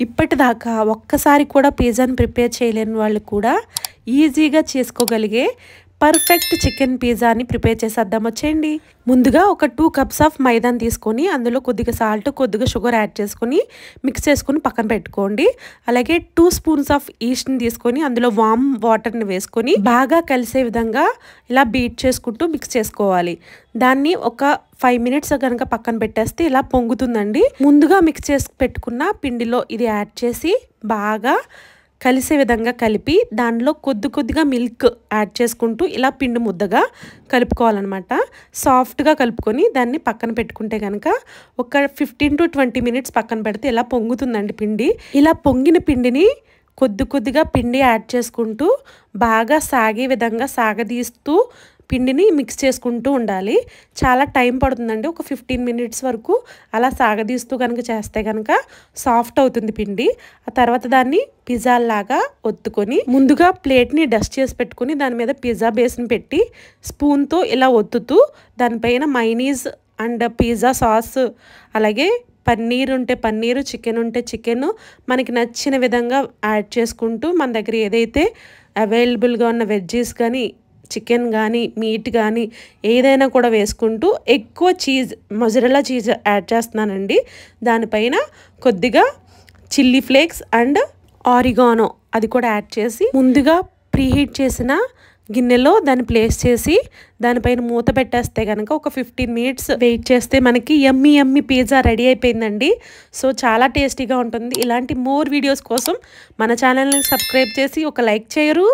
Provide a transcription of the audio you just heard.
ఇప్పటిదాకా ఒక్కసారి కూడా పిజ్జాని ప్రిపేర్ చేయలేని వాళ్ళు కూడా ఈజీగా చేసుకోగలిగే పర్ఫెక్ట్ చికెన్ పిజ్జాని ప్రిపేర్ చేసేద్దాం వచ్చేయండి. ముందుగా ఒక 2 కప్స్ ఆఫ్ మైదాని తీసుకొని అందులో కొద్దిగా సాల్ట్, కొద్దిగా షుగర్ యాడ్ చేసుకొని మిక్స్ చేసుకొని పక్కన పెట్టుకోండి. అలాగే 2 స్పూన్స్ ఆఫ్ ఈస్ట్ని తీసుకొని అందులో వామ్ వాటర్ని వేసుకొని బాగా కలిసే విధంగా ఇలా బీట్ చేసుకుంటూ మిక్స్ చేసుకోవాలి. దాన్ని ఒక 5 మినిట్స్ కనుక పక్కన పెట్టేస్తే ఇలా పొంగుతుందండి. ముందుగా మిక్స్ చేసి పెట్టుకున్న పిండిలో ఇది యాడ్ చేసి బాగా కలిసే విధంగా కలిపి దానిలో కొద్దిగా మిల్క్ యాడ్ చేసుకుంటూ ఇలా పిండి ముద్దగా కలుపుకోవాలన్నమాట. సాఫ్ట్గా కలుపుకొని దాన్ని పక్కన పెట్టుకుంటే కనుక ఒక 15 to 20 మినిట్స్ పక్కన పెడితే ఇలా పొంగుతుందండి పిండి. ఇలా పొంగిన పిండిని కొద్దిగా పిండి యాడ్ చేసుకుంటూ బాగా సాగే విధంగా సాగదీస్తూ పిండిని మిక్స్ చేసుకుంటూ ఉండాలి. చాలా టైం పడుతుందండి. ఒక 15 మినిట్స్ వరకు అలా సాగదీస్తూ కనుక చేస్తే కనుక సాఫ్ట్ అవుతుంది పిండి. ఆ తర్వాత దాన్ని పిజ్జా లాగా ఒత్తుకొని ముందుగా ప్లేట్ని డస్ట్ చేసి పెట్టుకుని దాని మీద పిజ్జా బేస్ని పెట్టి స్పూన్తో ఇలా ఒత్తుతూ దానిపైన మైనీస్ అండ్ పిజ్జా సాస్, అలాగే పన్నీర్ ఉంటే పన్నీరు, చికెన్ ఉంటే చికెన్ మనకి నచ్చిన విధంగా యాడ్ చేసుకుంటూ మన దగ్గర ఏదైతే అవైలబుల్గా ఉన్న వెజ్జీస్ కానీ, చికెన్ కానీ, మీట్ కానీ ఏదైనా కూడా వేసుకుంటూ ఎక్కువ చీజ్, మొజరెల్లా చీజ్ యాడ్ చేస్తున్నానండి. దానిపైన కొద్దిగా చిల్లీ ఫ్లేక్స్ అండ్ ఆరిగానో అది కూడా యాడ్ చేసి ముందుగా ప్రీహీట్ చేసిన గిన్నెలో దాన్ని ప్లేస్ చేసి దానిపైన మూత పెట్టేస్తే కనుక ఒక 15 మినిట్స్ వెయిట్ చేస్తే మనకి యమ్మీ పిజ్జా రెడీ అయిపోయిందండి. సో చాలా టేస్టీగా ఉంటుంది. ఇలాంటి మోర్ వీడియోస్ కోసం మన ఛానల్ని సబ్స్క్రైబ్ చేసి ఒక లైక్ చేయరు.